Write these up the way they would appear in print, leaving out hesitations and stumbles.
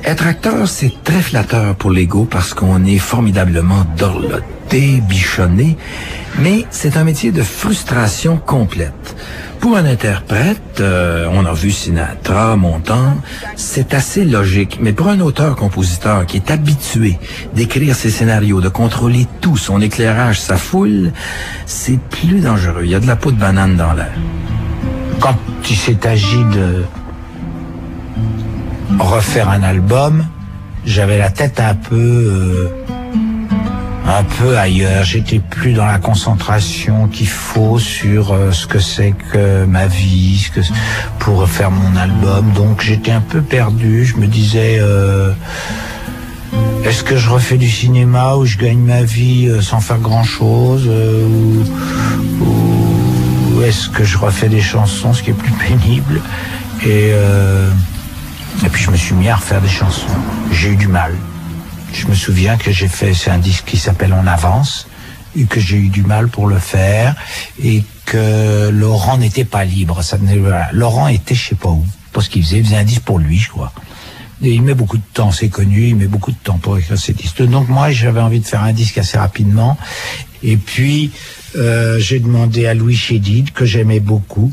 Être acteur, c'est très flatteur pour l'ego parce qu'on est formidablement dorloté, bichonné, mais c'est un métier de frustration complète. Pour un interprète, on a vu Sinatra, Montand, c'est assez logique, mais pour un auteur-compositeur qui est habitué d'écrire ses scénarios, de contrôler tout, son éclairage, sa foule, c'est plus dangereux. Il y a de la peau de banane dans l'air. Quand il s'est agi de refaire un album, j'avais la tête un peu ailleurs. J'étais plus dans la concentration qu'il faut sur ce que c'est que ma vie, pour faire mon album. Donc j'étais un peu perdu. Je me disais, est-ce que je refais du cinéma où je gagne ma vie sans faire grand-chose, ou est-ce que je refais des chansons, ce qui est plus pénible. Et puis je me suis mis à refaire des chansons. J'ai eu du mal. Je me souviens que c'est un disque qui s'appelle On avance, et que j'ai eu du mal pour le faire, et que Laurent n'était pas libre. Laurent était je sais pas où, parce qu'il faisait un disque pour lui, je crois. Et il met beaucoup de temps, c'est connu, il met beaucoup de temps pour écrire ces disques. Donc moi, j'avais envie de faire un disque assez rapidement. Et puis, j'ai demandé à Louis Chédid, que j'aimais beaucoup,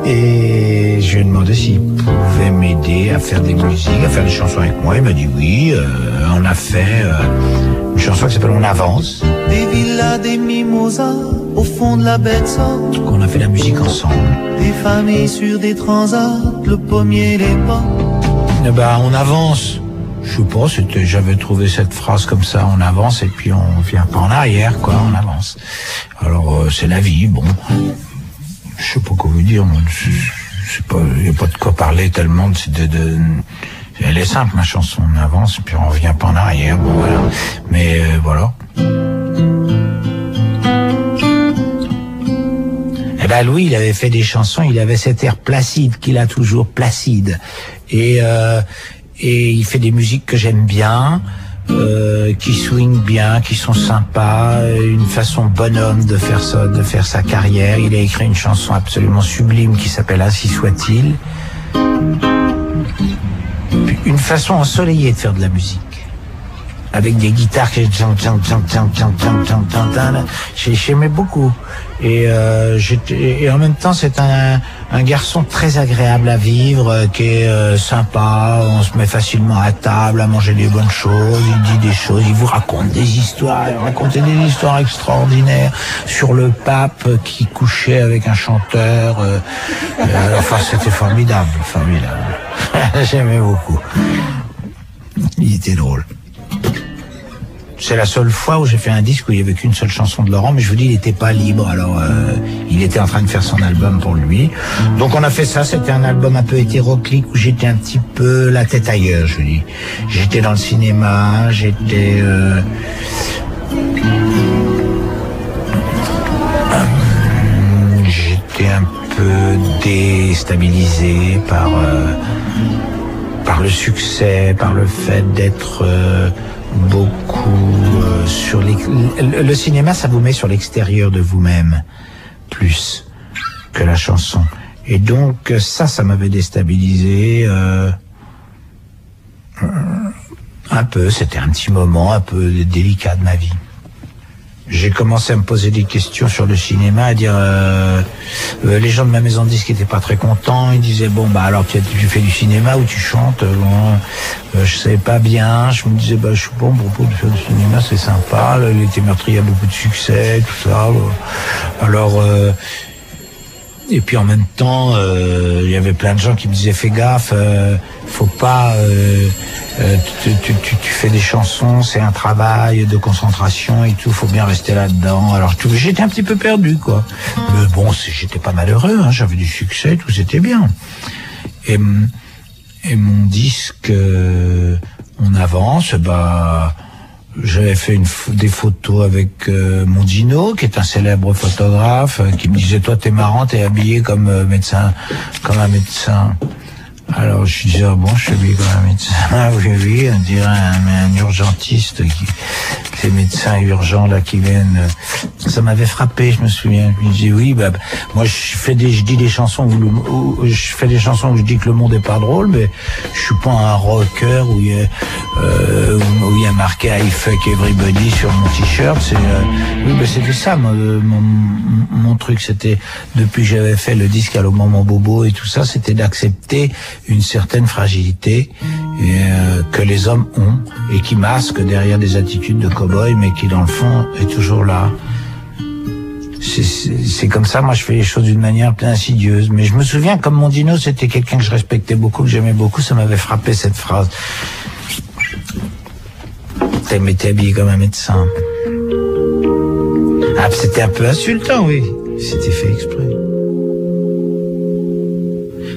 et je lui ai demandé s'il pouvait m'aider à faire des musiques, à faire des chansons avec moi. Il m'a dit oui. On a fait une chanson qui s'appelle On avance. Des villas, des mimosas au fond de la baie de Somme. On a fait la musique ensemble. Des familles sur des transats, le pommier, les pommes. Eh ben, on avance. Je sais pas, j'avais trouvé cette phrase comme ça, on avance et puis on vient pas en arrière, quoi, on avance. Alors, c'est la vie, bon. Je sais pas quoi vous dire, moi. C'est pas, y a pas de quoi parler tellement elle est simple, ma chanson, on avance et puis on revient pas en arrière, bon, voilà. Mais, voilà. Eh ben, Louis, il avait fait des chansons, il avait cet air placide qu'il a toujours, placide. Et il fait des musiques que j'aime bien, qui swingent bien, qui sont sympas, une façon bonhomme de faire ça, de faire sa carrière. Il a écrit une chanson absolument sublime qui s'appelle Ainsi soit-il. Une façon ensoleillée de faire de la musique. Avec des guitares qui j'aimais beaucoup. Et en même temps, c'est un garçon très agréable à vivre, qui est sympa. On se met facilement à table, à manger des bonnes choses. Il dit des choses, il vous raconte des histoires. Il racontait des histoires extraordinaires sur le pape qui couchait avec un chanteur. Enfin, c'était formidable. J'aimais beaucoup. Il était drôle. C'est la seule fois où j'ai fait un disque où il n'y avait qu'une seule chanson de Laurent, mais je vous dis, il n'était pas libre, alors il était en train de faire son album pour lui. Donc on a fait ça, c'était un album un peu hétéroclite où j'étais un petit peu la tête ailleurs, je vous dis. J'étais dans le cinéma, j'étais un peu déstabilisé par le succès, par le fait d'être beaucoup sur le cinéma, ça vous met sur l'extérieur de vous-même plus que la chanson. Et donc ça m'avait déstabilisé un peu. C'était un petit moment un peu délicat de ma vie. J'ai commencé à me poser des questions sur le cinéma, à dire les gens de ma maison de disques n'étaient pas très contents. Ils disaient bon bah alors tu fais du cinéma ou tu chantes. Je savais pas bien. Je me disais je suis bon propos de faire du cinéma, c'est sympa. L'été meurtrier a beaucoup de succès, tout ça. Alors et puis en même temps, il y avait plein de gens qui me disaient fais gaffe, faut pas. Tu fais des chansons, c'est un travail de concentration et tout, faut bien rester là-dedans. Alors j'étais un petit peu perdu, quoi. Mais bon, j'étais pas malheureux, hein, j'avais du succès, tout c'était bien. Et mon disque, On avance, j'avais fait des photos avec Mondino, qui est un célèbre photographe, qui me disait toi t'es marrant, t'es habillé comme un médecin Alors je disais, bon, je suis habillé comme un médecin. Ah oui, on dirait un urgentiste, les médecins urgents là qui viennent. Ça m'avait frappé, je me souviens. Je dis oui, moi je dis des chansons où je dis que le monde est pas drôle, mais je suis pas un rocker où il y a marqué I fuck everybody sur mon t-shirt. C'était ça mon truc. C'était depuis que j'avais fait le disque Allô Maman Bobo et tout ça, c'était d'accepter une certaine fragilité que les hommes ont et qui masque derrière des attitudes de cow-boy, mais qui dans le fond est toujours là. C'est comme ça, moi je fais les choses d'une manière plein insidieuse. Mais je me souviens, comme Mondino, c'était quelqu'un que je respectais beaucoup, que j'aimais beaucoup, ça m'avait frappé cette phrase. T'es habillé comme un médecin. Ah, c'était un peu insultant, oui. C'était fait exprès.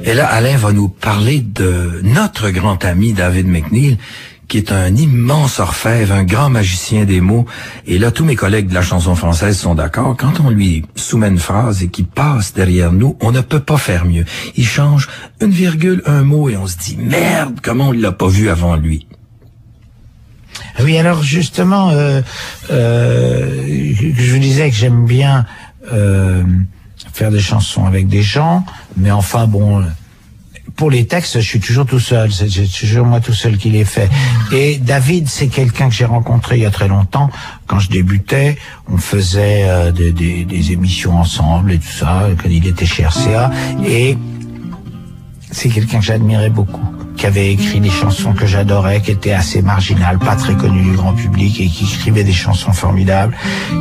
Et là, Alain va nous parler de notre grand ami David McNeil, qui est un immense orfèvre, un grand magicien des mots. Et là, tous mes collègues de la chanson française sont d'accord. Quand on lui soumet une phrase et qu'il passe derrière nous, on ne peut pas faire mieux. Il change une virgule, un mot, et on se dit, merde, comment on l'a pas vu avant lui? Oui, alors justement, je vous disais que j'aime bien faire des chansons avec des gens, mais enfin bon... Pour les textes, je suis toujours tout seul. C'est toujours moi tout seul qui les fait. Et David, c'est quelqu'un que j'ai rencontré il y a très longtemps. Quand je débutais, on faisait des émissions ensemble et tout ça, quand il était chez RCA. Et c'est quelqu'un que j'admirais beaucoup, qui avait écrit des chansons que j'adorais, qui étaient assez marginales, pas très connues du grand public, et qui écrivait des chansons formidables,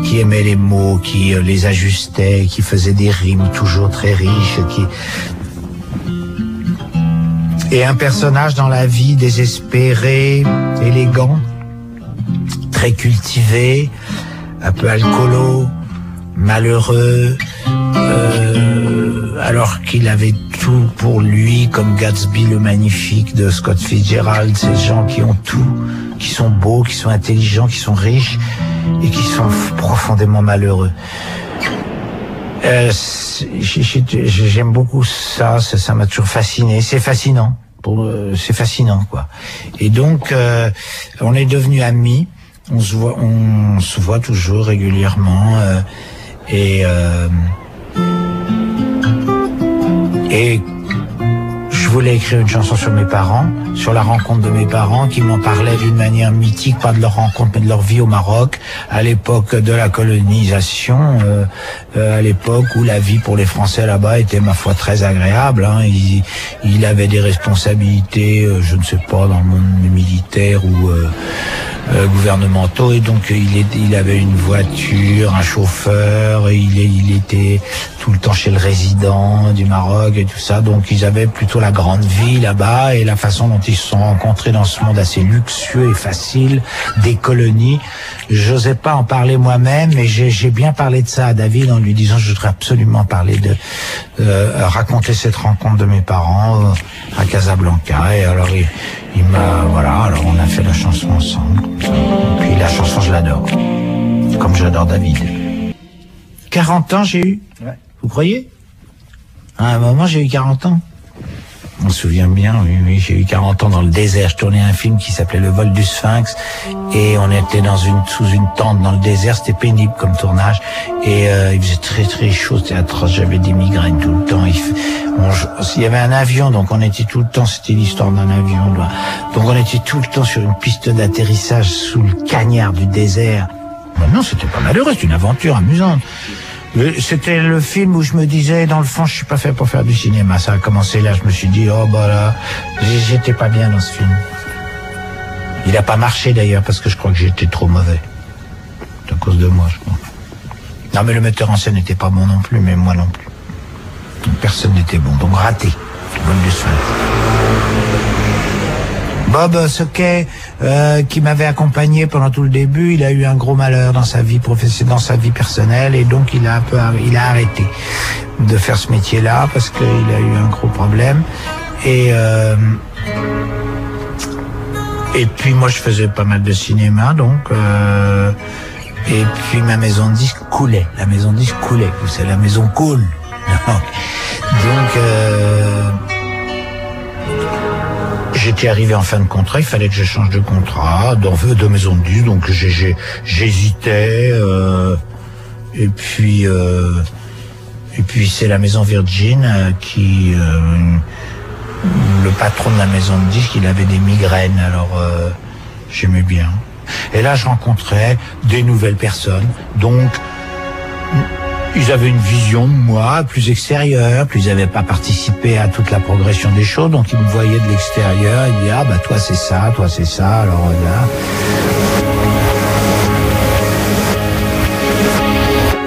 qui aimait les mots, qui les ajustait, qui faisait des rimes toujours très riches, et un personnage dans la vie désespéré, élégant, très cultivé, un peu alcoolo, malheureux, alors qu'il avait tout pour lui, comme Gatsby le magnifique de Scott Fitzgerald, ces gens qui ont tout, qui sont beaux, qui sont intelligents, qui sont riches et qui sont profondément malheureux. J'aime beaucoup ça m'a toujours fasciné, c'est fascinant. C'est fascinant, quoi. Et donc, on est devenus amis. On se voit toujours régulièrement. Et je voulais écrire une chanson sur mes parents, sur la rencontre de mes parents, qui m'en parlaient d'une manière mythique, pas de leur rencontre, mais de leur vie au Maroc, à l'époque de la colonisation, à l'époque où la vie pour les Français là-bas était, ma foi, très agréable. Hein. Il avait des responsabilités, je ne sais pas, dans le monde militaire ou gouvernementaux, et donc il avait une voiture, un chauffeur, et il était tout le temps chez le résident du Maroc et tout ça, donc ils avaient plutôt la grande vie là-bas, et la façon dont ils se sont rencontrés dans ce monde assez luxueux et facile des colonies. J'osais pas en parler moi-même, mais j'ai bien parlé de ça à David en lui disant je voudrais absolument parler raconter cette rencontre de mes parents à Casablanca. Et alors il m'a, voilà, alors on a fait la chanson ensemble. Et puis la chanson, je l'adore, comme j'adore David. 40 ans j'ai eu. Ouais. Vous croyez? À un moment j'ai eu 40 ans. On se souvient bien, oui, j'ai eu 40 ans dans le désert. Je tournais un film qui s'appelait Le vol du Sphinx, et on était sous une tente dans le désert. C'était pénible comme tournage, et il faisait très très chaud, c'était atroce. J'avais des migraines tout le temps. Il y avait un avion, donc on était tout le temps, c'était l'histoire d'un avion, donc on était tout le temps sur une piste d'atterrissage sous le cagnard du désert. Non, c'était pas malheureux, c'était une aventure amusante. C'était le film où je me disais, dans le fond, je suis pas fait pour faire du cinéma. Ça a commencé là, je me suis dit, oh bah là, j'étais pas bien dans ce film. Il a pas marché d'ailleurs, parce que je crois que j'étais trop mauvais. C'est à cause de moi, je crois. Non, mais le metteur en scène n'était pas bon non plus, mais moi non plus. Donc, personne n'était bon, donc raté. Vol du Sphinx. Bob Soquet, qui m'avait accompagné pendant tout le début, il a eu un gros malheur dans sa vie professionnelle, dans sa vie personnelle, et donc il a arrêté de faire ce métier-là parce qu'il a eu un gros problème. Et puis moi je faisais pas mal de cinéma, donc et puis ma maison de disque coulait. La maison de disque coulait, c'est la maison coule. Donc j'étais arrivé en fin de contrat, il fallait que je change de contrat, de maison de disque, donc j'hésitais, et puis c'est la maison Virgin qui, le patron de la maison de disque, il avait des migraines, alors j'aimais bien. Et là, je rencontrais des nouvelles personnes, donc ils avaient une vision de moi plus extérieure, puis ils n'avaient pas participé à toute la progression des choses, donc ils me voyaient de l'extérieur, ils disaient « Ah bah toi c'est ça, alors là... »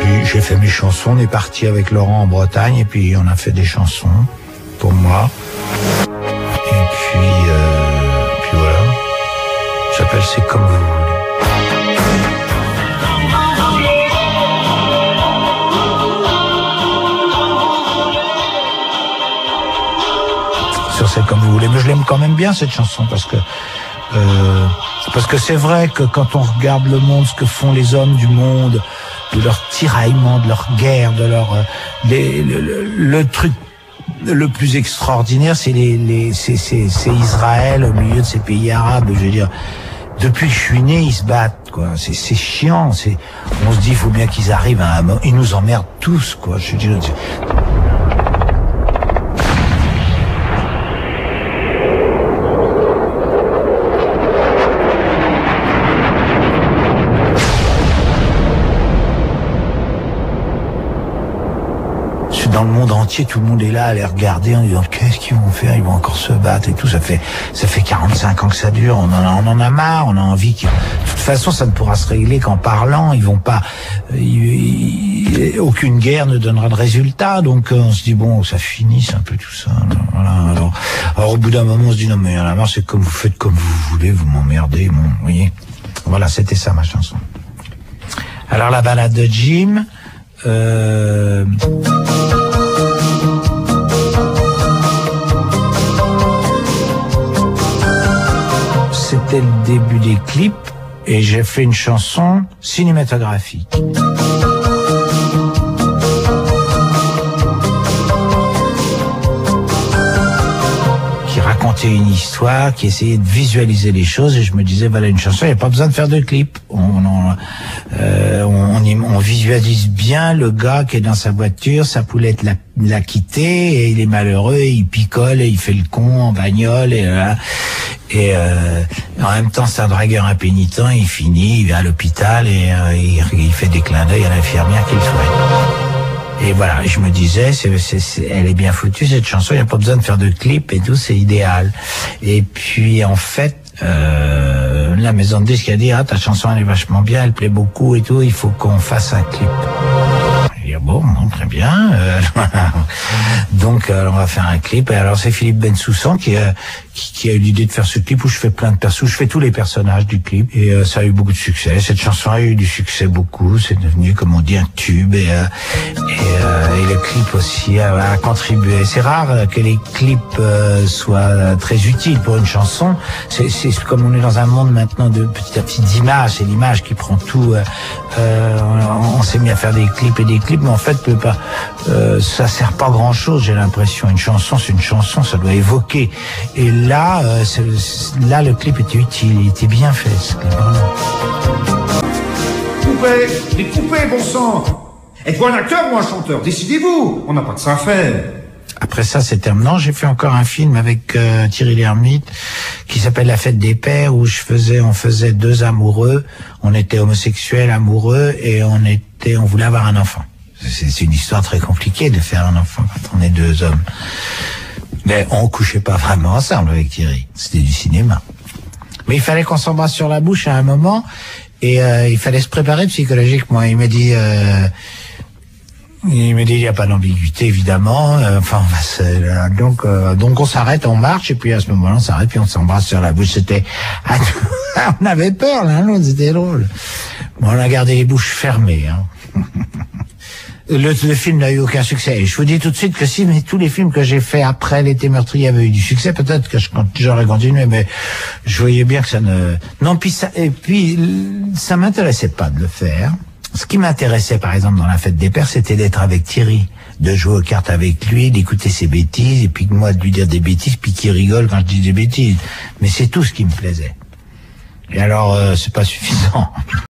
Puis j'ai fait mes chansons, on est parti avec Laurent en Bretagne, et puis on a fait des chansons pour moi. Et puis voilà. Ça s'appelle « C'est comme vous voulez ». C'est comme vous voulez, mais je l'aime quand même bien cette chanson parce que c'est vrai que quand on regarde le monde, ce que font les hommes du monde, de leur tiraillement, de leur guerre, de leur le truc le plus extraordinaire, c'est c'est Israël au milieu de ces pays arabes. Je veux dire, depuis que je suis né, ils se battent, quoi. C'est chiant. On se dit, il faut bien qu'ils arrivent à un moment. Ils nous emmerdent tous, quoi. Je veux dire. Dans le monde entier, tout le monde est là à les regarder en disant qu'est-ce qu'ils vont faire, ils vont encore se battre et tout. Ça fait 45 ans que ça dure. On en a marre. On a envie de toute façon, ça ne pourra se régler qu'en parlant. Ils vont pas. Aucune guerre ne donnera de résultat. Donc on se dit bon, ça finisse un peu tout ça. Voilà. Alors au bout d'un moment, on se dit non mais à la marche, c'est comme vous faites comme vous voulez, vous m'emmerdez. Bon, vous voyez. Voilà, c'était ça ma chanson. Alors la balade de Jim. C'était le début des clips et j'ai fait une chanson cinématographique. Qui racontait une histoire, qui essayait de visualiser les choses et je me disais voilà une chanson, il n'y a pas besoin de faire de clip. On visualise bien le gars qui est dans sa voiture, sa poulette l'a quitté et il est malheureux, et il picole et il fait le con en bagnole et en même temps c'est un dragueur impénitent, il finit, il va à l'hôpital et il fait des clins d'œil à l'infirmière qu'il souhaite. Et voilà, je me disais, elle est bien foutue cette chanson, il n'y a pas besoin de faire de clip et tout, c'est idéal. Et puis en fait, la maison de disques a dit ta chanson elle est vachement bien, elle plaît beaucoup et tout, il faut qu'on fasse un clip. Je dis bon, très bien. Donc on va faire un clip. Et alors c'est Philippe Bensoussan qui a eu l'idée de faire ce clip où je fais plein de persos, je fais tous les personnages du clip et ça a eu beaucoup de succès. Cette chanson a eu du succès beaucoup, c'est devenu comme on dit un tube et le clip aussi a contribué. C'est rare que les clips soient très utiles pour une chanson. C'est comme on est dans un monde maintenant de petit à petit d'images, c'est l'image qui prend tout. On s'est mis à faire des clips, mais en fait ça sert pas grand chose, j'ai l'impression. Une chanson, c'est une chanson, ça doit évoquer. Et là, le clip était utile, il était bien fait, ce clip, vraiment. Coupez, bon sang! Êtes-vous un acteur ou un chanteur? Décidez-vous! On n'a pas de ça à faire. Après ça, c'est terminant. J'ai fait encore un film avec Thierry Lhermitte qui s'appelle La Fête des Pères, où on faisait deux amoureux. On était homosexuels, amoureux, et on voulait avoir un enfant. C'est une histoire très compliquée de faire un enfant quand on est deux hommes. Mais on couchait pas vraiment ensemble avec Thierry. C'était du cinéma. Mais il fallait qu'on s'embrasse sur la bouche à un moment, et il fallait se préparer psychologiquement. Il m'a dit, il n'y a pas d'ambiguïté, évidemment. Donc on s'arrête, on marche, et puis à ce moment-là, on s'arrête, puis on s'embrasse sur la bouche. C'était, on avait peur, l'un l'autre, c'était drôle. Bon, on a gardé les bouches fermées, hein. Le film n'a eu aucun succès. Et je vous dis tout de suite que si tous les films que j'ai faits après L'été meurtrier avaient eu du succès, peut-être que j'aurais continué, mais je voyais bien que ça ne... Non, puis ça m'intéressait pas de le faire. Ce qui m'intéressait, par exemple, dans la fête des pères, c'était d'être avec Thierry, de jouer aux cartes avec lui, d'écouter ses bêtises, et puis moi de lui dire des bêtises, puis qu'il rigole quand je dis des bêtises. Mais c'est tout ce qui me plaisait. Et alors, c'est pas suffisant.